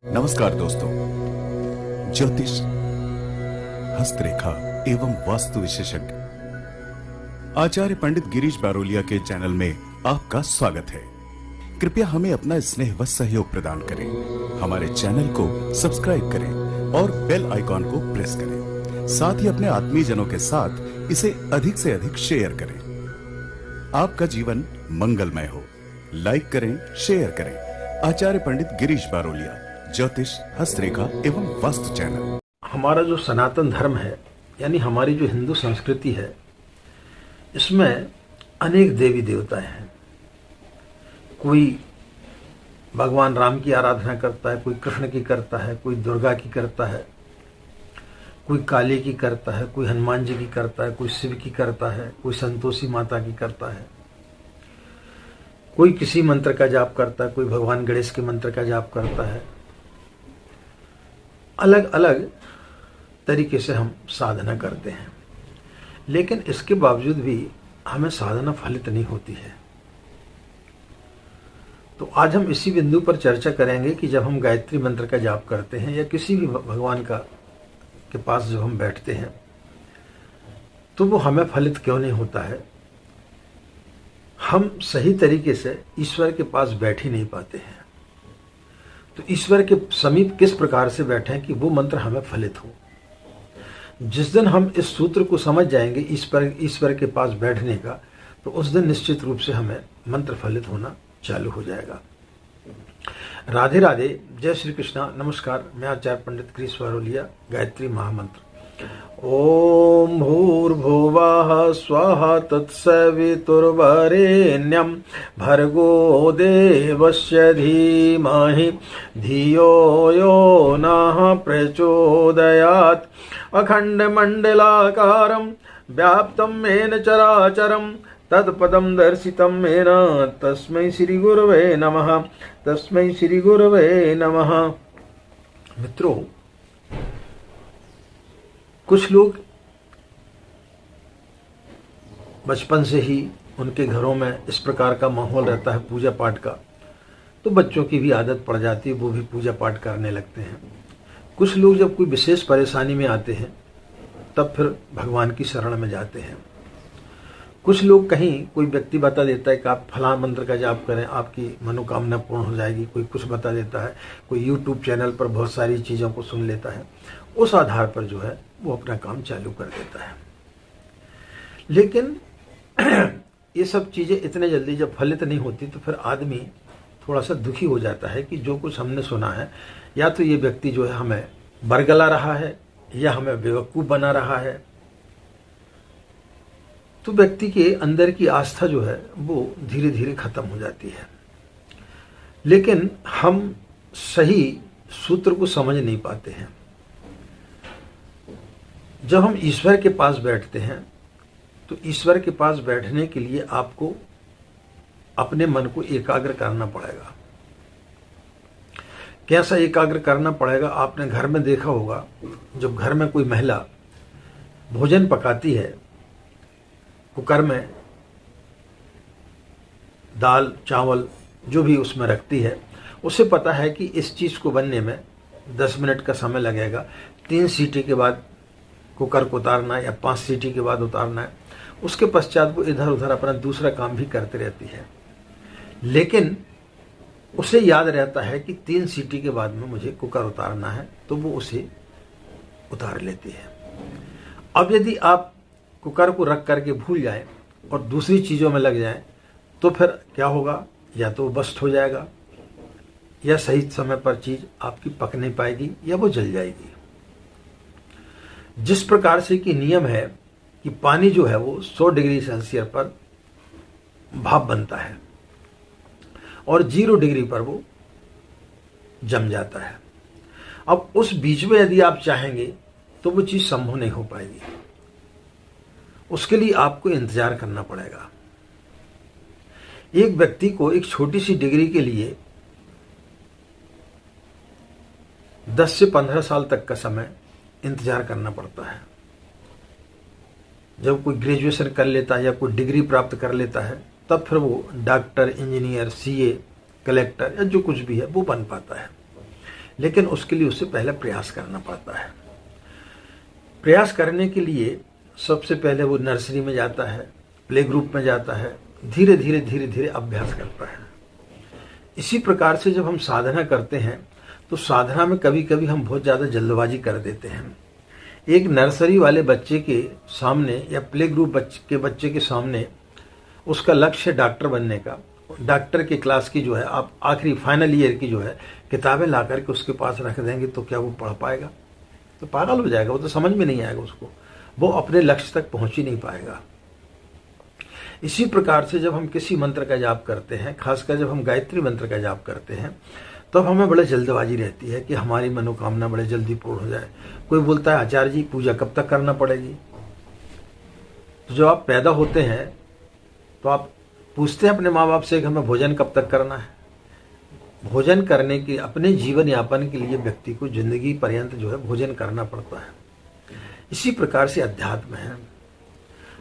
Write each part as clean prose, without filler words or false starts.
नमस्कार दोस्तों, ज्योतिष, हस्तरेखा एवं वास्तु विशेषज्ञ आचार्य पंडित गिरीश बारोलिया के चैनल में आपका स्वागत है। कृपया हमें अपना स्नेह व सहयोग प्रदान करें। हमारे चैनल को सब्सक्राइब करें और बेल आइकॉन को प्रेस करें। साथ ही अपने आत्मीयजनों के साथ इसे अधिक से अधिक शेयर करें। आपका जीवन मंगलमय हो। लाइक करें, शेयर करें। आचार्य पंडित गिरीश बारोलिया, ज्योतिष, हस्तरेखा एवं वास्तु चैनल। हमारा जो सनातन धर्म है, यानी हमारी जो हिंदू संस्कृति है, इसमें अनेक देवी देवताएं हैं। कोई भगवान राम की आराधना करता है, कोई कृष्ण की करता है, कोई दुर्गा की करता है, कोई काली की करता है, कोई हनुमान जी की करता है, कोई शिव की करता है, कोई संतोषी माता की करता है, कोई किसी मंत्र का जाप करता है, कोई भगवान गणेश के मंत्र का जाप करता है। अलग अलग तरीके से हम साधना करते हैं, लेकिन इसके बावजूद भी हमें साधना फलित नहीं होती है। तो आज हम इसी बिंदु पर चर्चा करेंगे कि जब हम गायत्री मंत्र का जाप करते हैं या किसी भी भगवान का के पास जब हम बैठते हैं तो वो हमें फलित क्यों नहीं होता है। हम सही तरीके से ईश्वर के पास बैठ ही नहीं पाते हैं। तो ईश्वर के समीप किस प्रकार से बैठें कि वो मंत्र हमें फलित हो। जिस दिन हम इस सूत्र को समझ जाएंगे ईश्वर के पास बैठने का, तो उस दिन निश्चित रूप से हमें मंत्र फलित होना चालू हो जाएगा। राधे राधे, जय श्री कृष्णा। नमस्कार, मैं आचार्य पंडित गिरीश बारोलिया। गायत्री महामंत्र। ओम भूर्भुवः स्वः तत्सवितुर्वरेण्यं भर्गो देवस्य धीमहि धियो यो नः प्रचोदयात्। अखण्डमण्डलाकारं व्याप्तं येन चराचरं तत्पदं दर्शितं येन तस्मै श्रीगुरवे नमः। तस्मै श्रीगुरवे नमः। मित्रों, कुछ लोग बचपन से ही उनके घरों में इस प्रकार का माहौल रहता है पूजा पाठ का, तो बच्चों की भी आदत पड़ जाती है, वो भी पूजा पाठ करने लगते हैं। कुछ लोग जब कोई विशेष परेशानी में आते हैं तब फिर भगवान की शरण में जाते हैं। कुछ लोग कहीं कोई व्यक्ति बता देता है कि आप फलां मंत्र का जाप करें, आपकी मनोकामना पूर्ण हो जाएगी। कोई कुछ बता देता है, कोई यूट्यूब चैनल पर बहुत सारी चीज़ों को सुन लेता है, उस आधार पर जो है वो अपना काम चालू कर देता है। लेकिन ये सब चीज़ें इतने जल्दी जब फलित नहीं होती तो फिर आदमी थोड़ा सा दुखी हो जाता है कि जो कुछ हमने सुना है, या तो ये व्यक्ति जो है हमें बरगला रहा है या हमें बेवकूफ़ बना रहा है। तो व्यक्ति के अंदर की आस्था जो है वो धीरे धीरे खत्म हो जाती है। लेकिन हम सही सूत्र को समझ नहीं पाते हैं। जब हम ईश्वर के पास बैठते हैं तो ईश्वर के पास बैठने के लिए आपको अपने मन को एकाग्र करना पड़ेगा। कैसा एकाग्र करना पड़ेगा? आपने घर में देखा होगा, जब घर में कोई महिला भोजन पकाती है, कुकर में दाल चावल जो भी उसमें रखती है, उसे पता है कि इस चीज़ को बनने में 10 मिनट का समय लगेगा। 3 सीटी के बाद कुकर को उतारना है या 5 सीटी के बाद उतारना है। उसके पश्चात वो इधर उधर अपना दूसरा काम भी करती रहती है, लेकिन उसे याद रहता है कि 3 सीटी के बाद में मुझे कुकर उतारना है, तो वो उसे उतार लेती है। अब यदि आप कुकर को रख करके भूल जाएं और दूसरी चीज़ों में लग जाएं, तो फिर क्या होगा? या तो वो बस्ट हो जाएगा, या सही समय पर चीज़ आपकी पक नहीं पाएगी, या वो जल जाएगी। जिस प्रकार से कि नियम है कि पानी जो है वो 100 डिग्री सेल्सियस पर भाप बनता है और 0 डिग्री पर वो जम जाता है। अब उस बीच में यदि आप चाहेंगे तो वो चीज़ संभव नहीं हो पाएगी। उसके लिए आपको इंतजार करना पड़ेगा। एक व्यक्ति को एक छोटी सी डिग्री के लिए 10 से 15 साल तक का समय इंतजार करना पड़ता है। जब कोई ग्रेजुएशन कर लेता है या कोई डिग्री प्राप्त कर लेता है, तब फिर वो डॉक्टर, इंजीनियर, सीए, कलेक्टर या जो कुछ भी है वो बन पाता है। लेकिन उसके लिए उसे पहले प्रयास करना पड़ता है। प्रयास करने के लिए सबसे पहले वो नर्सरी में जाता है, प्ले ग्रुप में जाता है, धीरे धीरे अभ्यास करता है। इसी प्रकार से जब हम साधना करते हैं तो साधना में कभी कभी हम बहुत ज़्यादा जल्दबाजी कर देते हैं। एक नर्सरी वाले बच्चे के सामने या प्ले ग्रुप के बच्चे के सामने उसका लक्ष्य है डॉक्टर बनने का। डॉक्टर की क्लास की जो है आप आखिरी फाइनल ईयर की जो है किताबें ला करके उसके पास रख देंगे तो क्या वो पढ़ पाएगा? तो पागल हो जाएगा, वो तो समझ में नहीं आएगा उसको, वो अपने लक्ष्य तक पहुंच ही नहीं पाएगा। इसी प्रकार से जब हम किसी मंत्र का जाप करते हैं, खासकर जब हम गायत्री मंत्र का जाप करते हैं, तब हमें बड़े जल्दबाजी रहती है कि हमारी मनोकामना बड़े जल्दी पूर्ण हो जाए। कोई बोलता है आचार्य जी पूजा कब तक करना पड़ेगी? तो जब आप पैदा होते हैं तो आप पूछते हैं अपने माँ बाप से कि हमें भोजन कब तक करना है। भोजन करने की अपने जीवन यापन के लिए व्यक्ति को जिंदगी पर्यंत जो है भोजन करना पड़ता है। इसी प्रकार से अध्यात्म है।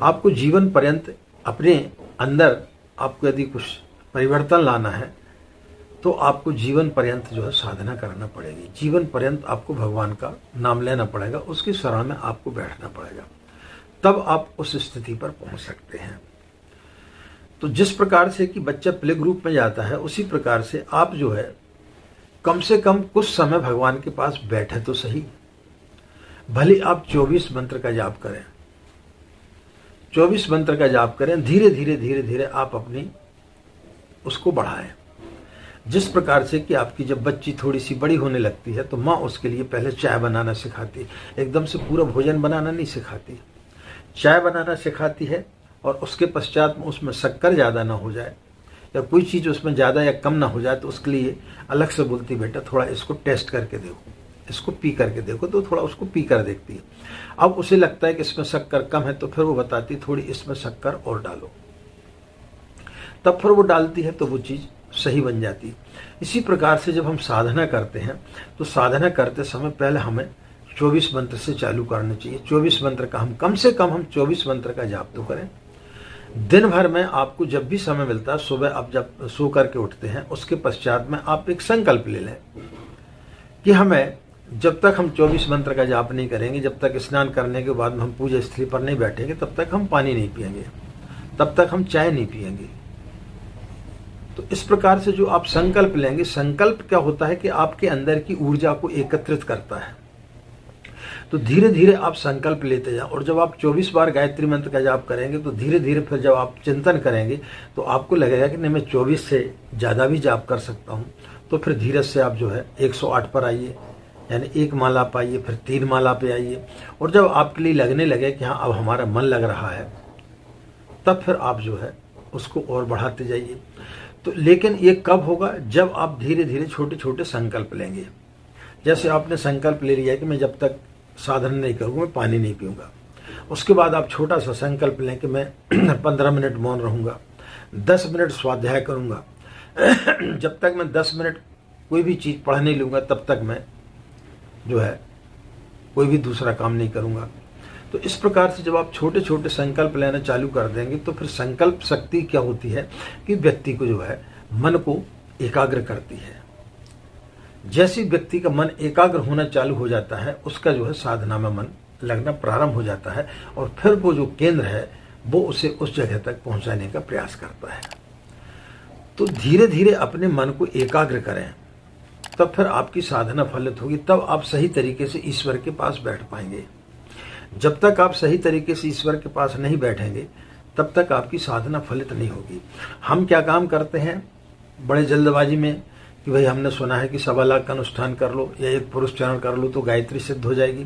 आपको जीवन पर्यंत अपने अंदर आपको यदि कुछ परिवर्तन लाना है तो आपको जीवन पर्यंत जो है साधना करना पड़ेगी। जीवन पर्यंत आपको भगवान का नाम लेना पड़ेगा, उसकी शरण में आपको बैठना पड़ेगा, तब आप उस स्थिति पर पहुंच सकते हैं। तो जिस प्रकार से कि बच्चा प्ले ग्रुप में जाता है, उसी प्रकार से आप जो है कम से कम कुछ समय भगवान के पास बैठे तो सही। भले आप 24 मंत्र का जाप करें, 24 मंत्र का जाप करें, धीरे धीरे आप अपनी उसको बढ़ाएं। जिस प्रकार से कि आपकी जब बच्ची थोड़ी सी बड़ी होने लगती है तो माँ उसके लिए पहले चाय बनाना सिखाती, एकदम से पूरा भोजन बनाना नहीं सिखाती। चाय बनाना सिखाती है और उसके पश्चात में उसमें शक्कर ज़्यादा ना हो जाए या कोई चीज़ उसमें ज़्यादा या कम ना हो जाए तो उसके लिए अलग से बोलती बेटा थोड़ा इसको टेस्ट करके देखो, इसको पी करके देखो। तो थोड़ा उसको पी कर देखती है। अब उसे लगता है कि इसमें शक्कर कम है तो फिर वो बताती थोड़ी इसमें शक्कर और डालो, तब फिर वो डालती है तो वो चीज़ सही बन जाती है। इसी प्रकार से जब हम साधना करते हैं तो साधना करते समय पहले हमें 24 मंत्र से चालू करना चाहिए। 24 मंत्र का हम कम से कम 24 मंत्र का जाप तो करें। दिन भर में आपको जब भी समय मिलता है, सुबह आप जब सो करके उठते हैं उसके पश्चात में आप एक संकल्प ले लें कि हमें जब तक हम 24 मंत्र का जाप नहीं करेंगे, जब तक स्नान करने के बाद में हम पूजा स्थली पर नहीं बैठेंगे, तब तक हम पानी नहीं पिएंगे, तब तक हम चाय नहीं पिएंगे। तो इस प्रकार से जो आप संकल्प लेंगे, संकल्प क्या होता है कि आपके अंदर की ऊर्जा को एकत्रित करता है। तो धीरे धीरे आप संकल्प लेते जाओ और जब आप 24 बार गायत्री मंत्र का जाप करेंगे तो धीरे धीरे फिर जब आप चिंतन करेंगे तो आपको लगेगा कि नहीं मैं 24 से ज़्यादा भी जाप कर सकता हूँ। तो फिर धीरे से आप जो है 108 पर आइए, यानी 1 माला पे आइए, फिर 3 माला पे आइए। और जब आपके लिए लगने लगे कि हाँ अब हमारा मन लग रहा है, तब फिर आप जो है उसको और बढ़ाते जाइए। तो लेकिन ये कब होगा? जब आप धीरे धीरे छोटे छोटे संकल्प लेंगे। जैसे आपने संकल्प ले लिया कि मैं जब तक साधना नहीं करूँगा मैं पानी नहीं पीऊँगा। उसके बाद आप छोटा सा संकल्प लें कि मैं 15 मिनट मौन रहूँगा, 10 मिनट स्वाध्याय करूँगा। जब तक मैं 10 मिनट कोई भी चीज़ पढ़ नहीं लूँगा तब तक मैं जो है कोई भी दूसरा काम नहीं करूँगा। तो इस प्रकार से जब आप छोटे छोटे संकल्प लेना चालू कर देंगे तो फिर संकल्प शक्ति क्या होती है कि व्यक्ति को जो है मन को एकाग्र करती है। जैसे व्यक्ति का मन एकाग्र होना चालू हो जाता है, उसका जो है साधना में मन लगना प्रारंभ हो जाता है और फिर वो जो केंद्र है वो उसे उस जगह तक पहुंचाने का प्रयास करता है। तो धीरे धीरे अपने मन को एकाग्र करें, तब फिर आपकी साधना फलित होगी, तब आप सही तरीके से ईश्वर के पास बैठ पाएंगे। जब तक आप सही तरीके से ईश्वर के पास नहीं बैठेंगे तब तक आपकी साधना फलित नहीं होगी। हम क्या काम करते हैं बड़े जल्दबाजी में कि भाई हमने सुना है कि 1.25 लाख का अनुष्ठान कर लो या 1 पुरुष चरण कर लो तो गायत्री सिद्ध हो जाएगी।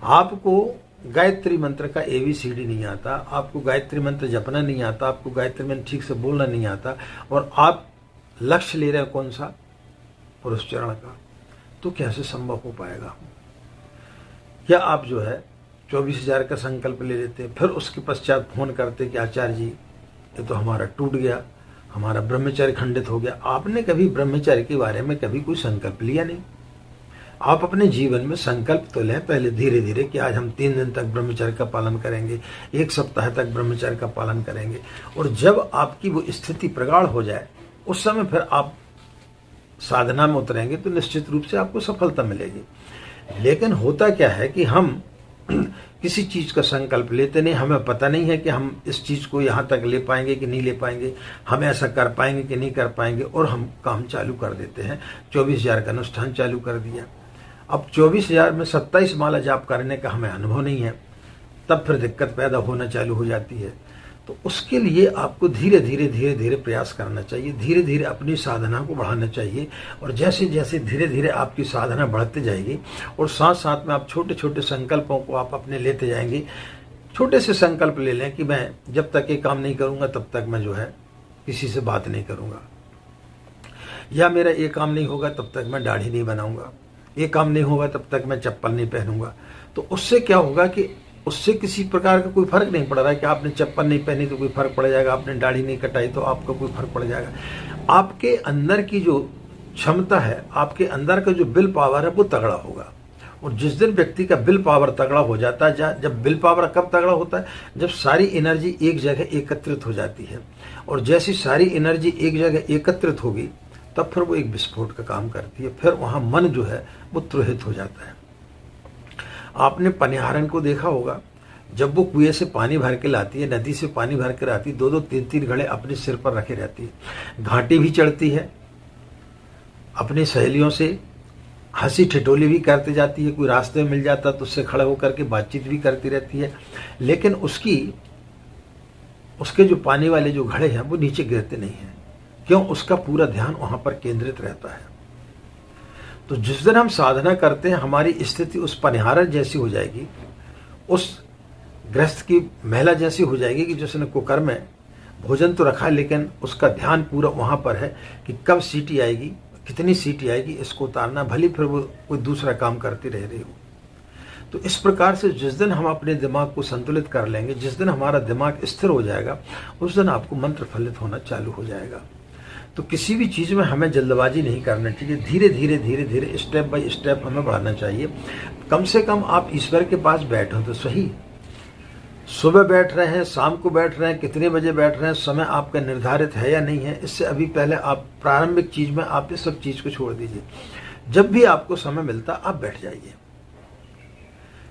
आपको गायत्री मंत्र का ABCD नहीं आता, आपको गायत्री मंत्र जपना नहीं आता, आपको गायत्री मंत्र ठीक से बोलना नहीं आता और आप लक्ष्य ले रहे हैं कौन सा? पुरुष चरण का। तो कैसे संभव हो पाएगा? या आप जो है 24,000 का संकल्प ले लेते हैं, फिर उसके पश्चात फोन करते कि आचार्य जी ये तो हमारा टूट गया, हमारा ब्रह्मचर्य खंडित हो गया। आपने कभी ब्रह्मचर्य के बारे में कभी कोई संकल्प लिया नहीं। आप अपने जीवन में संकल्प तो लें पहले धीरे धीरे कि आज हम 3 दिन तक ब्रह्मचर्य का पालन करेंगे, 1 सप्ताह तक ब्रह्मचर्य का पालन करेंगे। और जब आपकी वो स्थिति प्रगाढ़ हो जाए उस समय फिर आप साधना में उतरेंगे तो निश्चित रूप से आपको सफलता मिलेगी। लेकिन होता क्या है कि हम किसी चीज़ का संकल्प लेते नहीं, हमें पता नहीं है कि हम इस चीज़ को यहाँ तक ले पाएंगे कि नहीं ले पाएंगे, हम ऐसा कर पाएंगे कि नहीं कर पाएंगे, और हम काम चालू कर देते हैं। 24,000 का अनुष्ठान चालू कर दिया। अब 24,000 में 27 माला जाप करने का हमें अनुभव नहीं है, तब फिर दिक्कत पैदा होना चालू हो जाती है। तो उसके लिए आपको धीरे धीरे प्रयास करना चाहिए, धीरे धीरे अपनी साधना को बढ़ाना चाहिए। और जैसे जैसे धीरे धीरे आपकी साधना बढ़ती जाएगी और साथ साथ में आप छोटे छोटे संकल्पों को आप अपने लेते जाएंगे। छोटे से संकल्प ले लें कि मैं जब तक ये काम नहीं करूँगा तब तक मैं जो है किसी से बात नहीं करूँगा, या मेरा ये काम नहीं होगा तब तक मैं दाढ़ी नहीं बनाऊँगा, ये काम नहीं होगा तब तक मैं चप्पल नहीं पहनूंगा। तो उससे क्या होगा कि उससे किसी प्रकार का कोई फर्क नहीं पड़ रहा है कि आपने चप्पल नहीं पहनी तो कोई फर्क पड़ जाएगा, आपने दाढ़ी नहीं कटाई तो आपका कोई फर्क पड़ जाएगा। आपके अंदर की जो क्षमता है, आपके अंदर का जो विल पावर है वो तगड़ा होगा। और जिस दिन व्यक्ति का विल पावर तगड़ा हो जाता है, जब विल पावर कब तगड़ा होता है, जब सारी एनर्जी एक जगह एकत्रित हो जाती है। और जैसी सारी एनर्जी एक जगह एकत्रित होगी तब फिर वो एक विस्फोट का काम करती है। फिर वहाँ मन जो है वो त्रोहित हो जाता है। आपने पनिहारन को देखा होगा, जब वो कुएं से पानी भर के लाती है, नदी से पानी भर के लाती है, 2-2 3-3 घड़े अपने सिर पर रखे रहती है, घाटी भी चढ़ती है, अपनी सहेलियों से हंसी ठिठोली भी करते जाती है, कोई रास्ते में मिल जाता तो उससे खड़े होकर के बातचीत भी करती रहती है। लेकिन उसके जो पानी वाले जो घड़े हैं वो नीचे गिरते नहीं हैं। क्यों? उसका पूरा ध्यान वहां पर केंद्रित रहता है। तो जिस दिन हम साधना करते हैं, हमारी स्थिति उस पनिहारन जैसी हो जाएगी, उस गृहस्थ की महिला जैसी हो जाएगी कि जिसने कुकर में भोजन तो रखा लेकिन उसका ध्यान पूरा वहां पर है कि कब सीटी आएगी, कितनी सीटी आएगी, इसको उतारना, भले फिर वो कोई दूसरा काम करती रह रही हो। तो इस प्रकार से जिस दिन हम अपने दिमाग को संतुलित कर लेंगे, जिस दिन हमारा दिमाग स्थिर हो जाएगा, उस दिन आपको मंत्र फलित होना चालू हो जाएगा। तो किसी भी चीज़ में हमें जल्दबाजी नहीं करना चाहिए, धीरे धीरे स्टेप बाय स्टेप हमें बढ़ाना चाहिए। कम से कम आप ईश्वर के पास बैठो तो सही। सुबह बैठ रहे हैं, शाम को बैठ रहे हैं, कितने बजे बैठ रहे हैं, समय आपका निर्धारित है या नहीं है, इससे अभी पहले आप प्रारंभिक चीज में आप इस सब चीज को छोड़ दीजिए। जब भी आपको समय मिलता आप बैठ जाइए।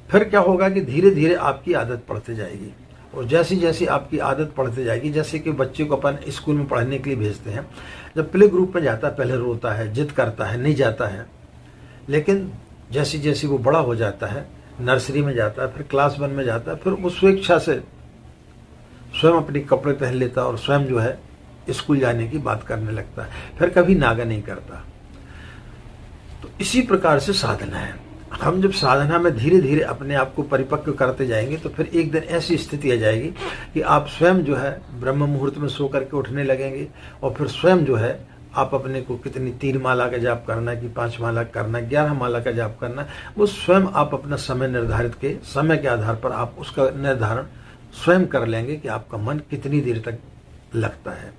फिर क्या होगा कि धीरे धीरे आपकी आदत पड़ती जाएगी। और जैसी जैसी आपकी आदत पड़ती जाएगी, जैसे कि बच्चे को अपन स्कूल में पढ़ने के लिए भेजते हैं, जब प्ले ग्रुप में जाता है पहले रोता है, जिद करता है, नहीं जाता है, लेकिन जैसी जैसी वो बड़ा हो जाता है, नर्सरी में जाता है, फिर क्लास 1 में जाता है, फिर वो स्वेच्छा से स्वयं अपने कपड़े पहन लेता है और स्वयं जो है स्कूल जाने की बात करने लगता है, फिर कभी नागा नहीं करता। तो इसी प्रकार से साधना है। हम जब साधना में धीरे धीरे अपने आप को परिपक्व करते जाएंगे तो फिर एक दिन ऐसी स्थिति आ जाएगी कि आप स्वयं जो है ब्रह्म मुहूर्त में सो करके उठने लगेंगे और फिर स्वयं जो है आप अपने को कितनी 3 माला का जाप करना है कि 5 माला करना है, 11 माला का जाप करना है, वो स्वयं आप अपना समय निर्धारित के समय के आधार पर आप उसका निर्धारण स्वयं कर लेंगे कि आपका मन कितनी देर तक लगता है।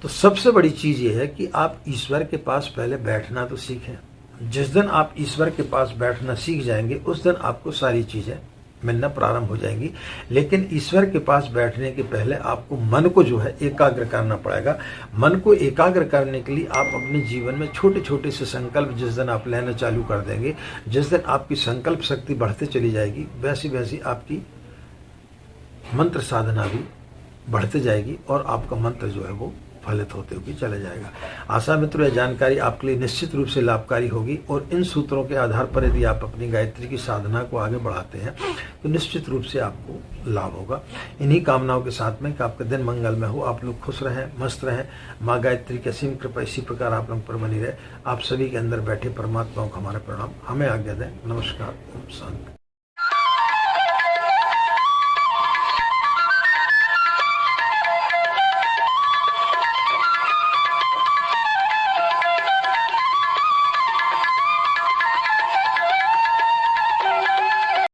तो सबसे बड़ी चीज ये है कि आप ईश्वर के पास पहले बैठना तो सीखें। जिस दिन आप ईश्वर के पास बैठना सीख जाएंगे उस दिन आपको सारी चीजें मिलना प्रारंभ हो जाएंगी। लेकिन ईश्वर के पास बैठने के पहले आपको मन को जो है एकाग्र करना पड़ेगा। मन को एकाग्र करने के लिए आप अपने जीवन में छोटे छोटे से संकल्प जिस दिन आप लेना चालू कर देंगे, जिस दिन आपकी संकल्प शक्ति बढ़ते चली जाएगी, वैसी वैसी आपकी मंत्र साधना भी बढ़ते जाएगी और आपका मंत्र जो है वो फलित होते हुए चला जाएगा। आशा मित्रों, यह जानकारी आपके लिए निश्चित रूप से लाभकारी होगी और इन सूत्रों के आधार पर यदि आप अपनी गायत्री की साधना को आगे बढ़ाते हैं तो निश्चित रूप से आपको लाभ होगा। इन्हीं कामनाओं के साथ में कि आपका दिन मंगलमय हो, आप लोग खुश रहें, मस्त रहें, माँ गायत्री की असीम कृपा इसी प्रकार आप लोग पर बनी रहे। आप सभी के अंदर बैठे परमात्माओं को हमारा प्रणाम। हमें आज्ञा दें। नमस्कार। शांति।